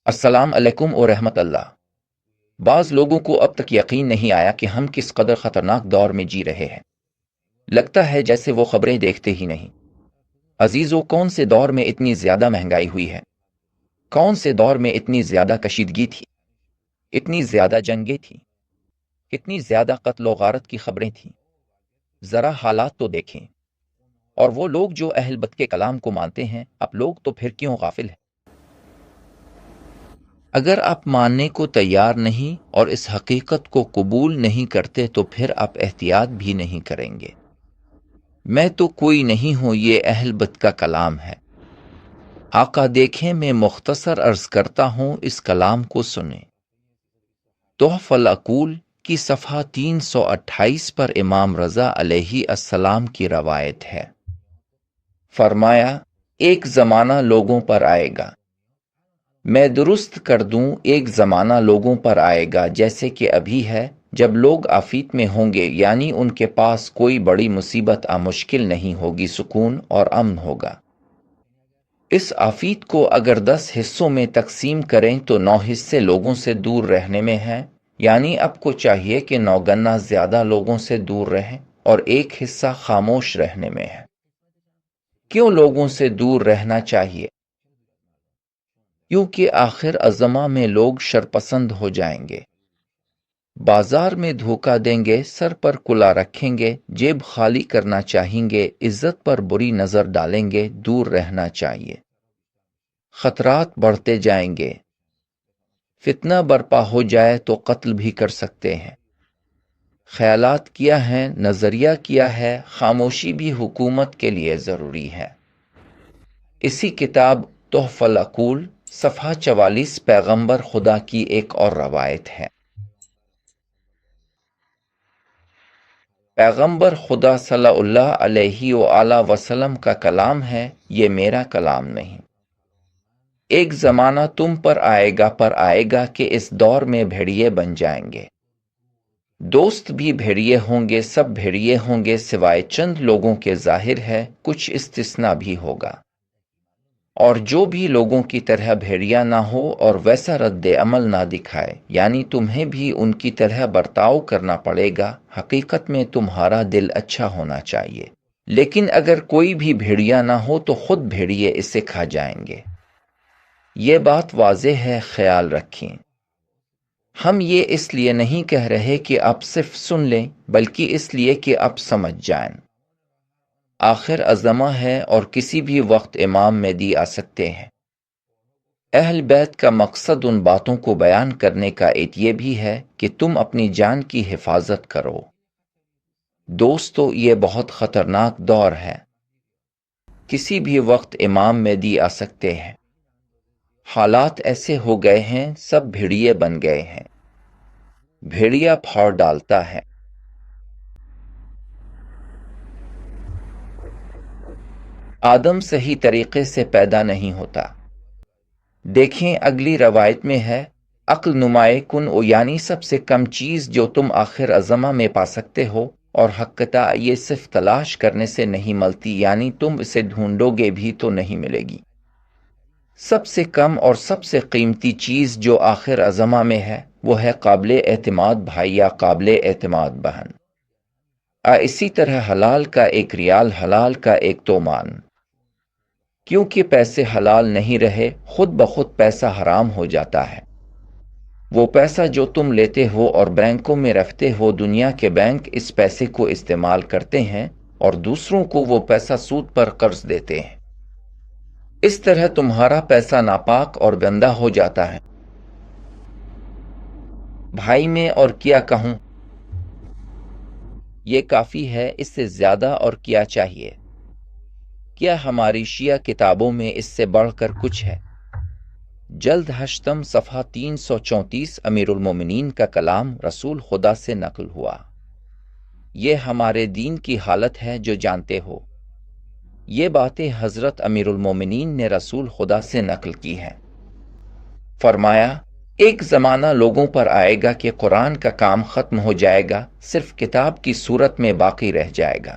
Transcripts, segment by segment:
السلام علیکم و رحمت اللہ۔ بعض لوگوں کو اب تک یقین نہیں آیا کہ ہم کس قدر خطرناک دور میں جی رہے ہیں۔ لگتا ہے جیسے وہ خبریں دیکھتے ہی نہیں۔ عزیزو، کون سے دور میں اتنی زیادہ مہنگائی ہوئی ہے؟ کون سے دور میں اتنی زیادہ کشیدگی تھی؟ اتنی زیادہ جنگیں تھیں؟ اتنی زیادہ قتل و غارت کی خبریں تھیں؟ ذرا حالات تو دیکھیں۔ اور وہ لوگ جو اہل بیت کے کلام کو مانتے ہیں، اب لوگ تو پھر کیوں غافل ہیں؟ اگر آپ ماننے کو تیار نہیں اور اس حقیقت کو قبول نہیں کرتے تو پھر آپ احتیاط بھی نہیں کریں گے۔ میں تو کوئی نہیں ہوں، یہ اہل بیت کا کلام ہے۔ آقا دیکھیں، میں مختصر عرض کرتا ہوں، اس کلام کو سنیں۔ تحفۃ العقول کی صفحہ 328 پر امام رضا علیہ السلام کی روایت ہے۔ فرمایا، ایک زمانہ لوگوں پر آئے گا، میں درست کر دوں، ایک زمانہ لوگوں پر آئے گا جیسے کہ ابھی ہے، جب لوگ آفیت میں ہوں گے، یعنی ان کے پاس کوئی بڑی مصیبت مشکل نہیں ہوگی، سکون اور امن ہوگا۔ اس آفیت کو اگر 10 حصوں میں تقسیم کریں تو 9 حصے لوگوں سے دور رہنے میں ہیں، یعنی اب کو چاہیے کہ 9 گنا زیادہ لوگوں سے دور رہیں، اور 1 حصہ خاموش رہنے میں ہے۔ کیوں لوگوں سے دور رہنا چاہیے؟ کیونکہ آخر الزماں میں لوگ شرپسند ہو جائیں گے، بازار میں دھوکہ دیں گے، سر پر کلا رکھیں گے، جیب خالی کرنا چاہیں گے، عزت پر بری نظر ڈالیں گے، دور رہنا چاہیے۔ خطرات بڑھتے جائیں گے، فتنہ برپا ہو جائے تو قتل بھی کر سکتے ہیں۔ خیالات کیا ہیں، نظریہ کیا ہے، خاموشی بھی حکومت کے لیے ضروری ہے۔ اسی کتاب تحفۃ العقول صفحہ 44 پیغمبر خدا کی ایک اور روایت ہے۔ پیغمبر خدا صلی اللہ علیہ وآلہ وسلم کا کلام ہے، یہ میرا کلام نہیں۔ ایک زمانہ تم پر آئے گا کہ اس دور میں بھیڑیے بن جائیں گے۔ دوست بھی بھیڑیے ہوں گے، سب بھیڑیے ہوں گے سوائے چند لوگوں کے، ظاہر ہے کچھ استثناء بھی ہوگا۔ اور جو بھی لوگوں کی طرح بھیڑیا نہ ہو اور ویسا رد عمل نہ دکھائے، یعنی تمہیں بھی ان کی طرح برتاؤ کرنا پڑے گا، حقیقت میں تمہارا دل اچھا ہونا چاہیے، لیکن اگر کوئی بھی بھیڑیا نہ ہو تو خود بھیڑیے اسے کھا جائیں گے۔ یہ بات واضح ہے، خیال رکھیں۔ ہم یہ اس لیے نہیں کہہ رہے کہ آپ صرف سن لیں، بلکہ اس لیے کہ آپ سمجھ جائیں۔ آخر الزماں ہے اور کسی بھی وقت امام مہدی آ سکتے ہیں۔ اہل بیت کا مقصد ان باتوں کو بیان کرنے کا ایک یہ بھی ہے کہ تم اپنی جان کی حفاظت کرو۔ دوستو، یہ بہت خطرناک دور ہے۔ کسی بھی وقت امام مہدی آ سکتے ہیں۔ حالات ایسے ہو گئے ہیں، سب بھیڑیے بن گئے ہیں۔ بھیڑیا پھاڑ ڈالتا ہے۔ آدم صحیح طریقے سے پیدا نہیں ہوتا۔ دیکھیں، اگلی روایت میں ہے، عقل نمائے کن او، یعنی سب سے کم چیز جو تم آخر الزماں میں پا سکتے ہو، اور حقیقت یہ صرف تلاش کرنے سے نہیں ملتی، یعنی تم اسے ڈھونڈو گے بھی تو نہیں ملے گی۔ سب سے کم اور سب سے قیمتی چیز جو آخر الزماں میں ہے، وہ ہے قابل اعتماد بھائی یا قابل اعتماد بہن۔ اسی طرح حلال کا 1 ریال، حلال کا 1 تومان۔ کیونکہ پیسے حلال نہیں رہے، خود بخود پیسہ حرام ہو جاتا ہے۔ وہ پیسہ جو تم لیتے ہو اور بینکوں میں رکھتے ہو، دنیا کے بینک اس پیسے کو استعمال کرتے ہیں اور دوسروں کو وہ پیسہ سود پر قرض دیتے ہیں۔ اس طرح تمہارا پیسہ ناپاک اور گندا ہو جاتا ہے۔ بھائی میں اور کیا کہوں؟ یہ کافی ہے، اس سے زیادہ اور کیا چاہیے؟ کیا ہماری شیعہ کتابوں میں اس سے بڑھ کر کچھ ہے؟ جلد ہشتم صفحہ 334 امیر المومنین کا کلام رسول خدا سے نقل ہوا۔ یہ ہمارے دین کی حالت ہے جو جانتے ہو۔ یہ باتیں حضرت امیر المومنین نے رسول خدا سے نقل کی ہیں۔ فرمایا، ایک زمانہ لوگوں پر آئے گا کہ قرآن کا کام ختم ہو جائے گا، صرف کتاب کی صورت میں باقی رہ جائے گا۔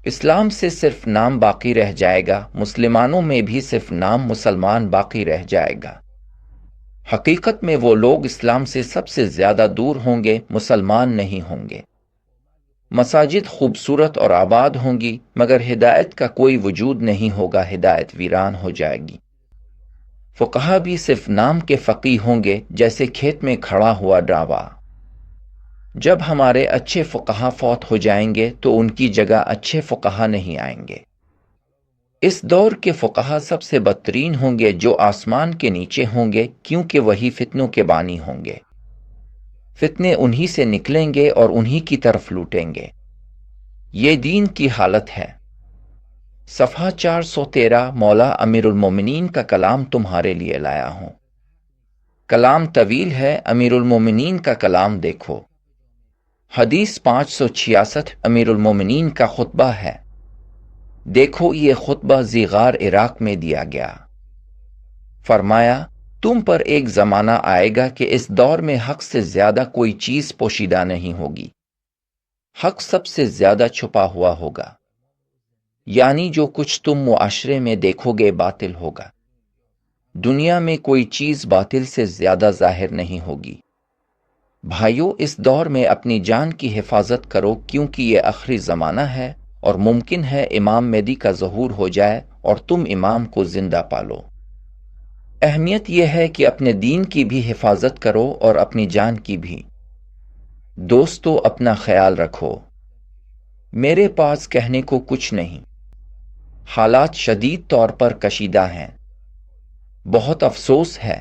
اسلام سے صرف نام باقی رہ جائے گا، مسلمانوں میں بھی صرف نام مسلمان باقی رہ جائے گا۔ حقیقت میں وہ لوگ اسلام سے سب سے زیادہ دور ہوں گے، مسلمان نہیں ہوں گے۔ مساجد خوبصورت اور آباد ہوں گی، مگر ہدایت کا کوئی وجود نہیں ہوگا، ہدایت ویران ہو جائے گی۔ فقہا بھی صرف نام کے فقیہ ہوں گے، جیسے کھیت میں کھڑا ہوا ڈراوا۔ جب ہمارے اچھے فقہا فوت ہو جائیں گے تو ان کی جگہ اچھے فقہا نہیں آئیں گے۔ اس دور کے فقہا سب سے بدترین ہوں گے، جو آسمان کے نیچے ہوں گے، کیونکہ وہی فتنوں کے بانی ہوں گے۔ فتنے انہی سے نکلیں گے اور انہی کی طرف لوٹیں گے۔ یہ دین کی حالت ہے۔ صفحہ 413 مولا امیر المومنین کا کلام تمہارے لیے لایا ہوں۔ کلام طویل ہے، امیر المومنین کا کلام دیکھو۔ حدیث 566 امیر المومنین کا خطبہ ہے۔ دیکھو یہ خطبہ زیغار عراق میں دیا گیا۔ فرمایا تم پر ایک زمانہ آئے گا کہ اس دور میں حق سے زیادہ کوئی چیز پوشیدہ نہیں ہوگی، حق سب سے زیادہ چھپا ہوا ہوگا، یعنی جو کچھ تم معاشرے میں دیکھو گے باطل ہوگا۔ دنیا میں کوئی چیز باطل سے زیادہ ظاہر نہیں ہوگی۔ بھائیو، اس دور میں اپنی جان کی حفاظت کرو، کیونکہ یہ آخری زمانہ ہے اور ممکن ہے امام مہدی کا ظہور ہو جائے اور تم امام کو زندہ پالو۔ اہمیت یہ ہے کہ اپنے دین کی بھی حفاظت کرو اور اپنی جان کی بھی۔ دوستو، اپنا خیال رکھو۔ میرے پاس کہنے کو کچھ نہیں۔ حالات شدید طور پر کشیدہ ہیں۔ بہت افسوس ہے۔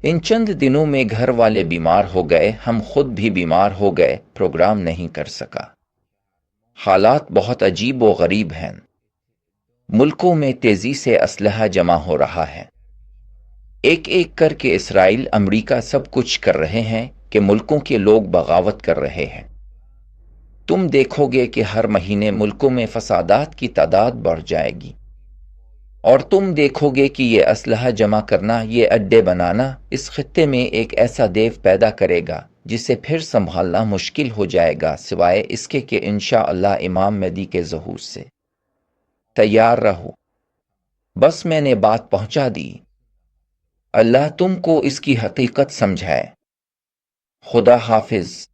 ان چند دنوں میں گھر والے بیمار ہو گئے، ہم خود بھی بیمار ہو گئے، پروگرام نہیں کر سکا۔ حالات بہت عجیب و غریب ہیں۔ ملکوں میں تیزی سے اسلحہ جمع ہو رہا ہے۔ ایک ایک کر کے اسرائیل، امریکہ سب کچھ کر رہے ہیں کہ ملکوں کے لوگ بغاوت کر رہے ہیں۔ تم دیکھو گے کہ ہر مہینے ملکوں میں فسادات کی تعداد بڑھ جائے گی، اور تم دیکھو گے کہ یہ اسلحہ جمع کرنا، یہ اڈے بنانا اس خطے میں ایک ایسا دیو پیدا کرے گا جسے پھر سنبھالنا مشکل ہو جائے گا، سوائے اس کے کہ انشاءاللہ امام مہدی کے ظہور سے۔ تیار رہو۔ بس میں نے بات پہنچا دی۔ اللہ تم کو اس کی حقیقت سمجھائے۔ خدا حافظ۔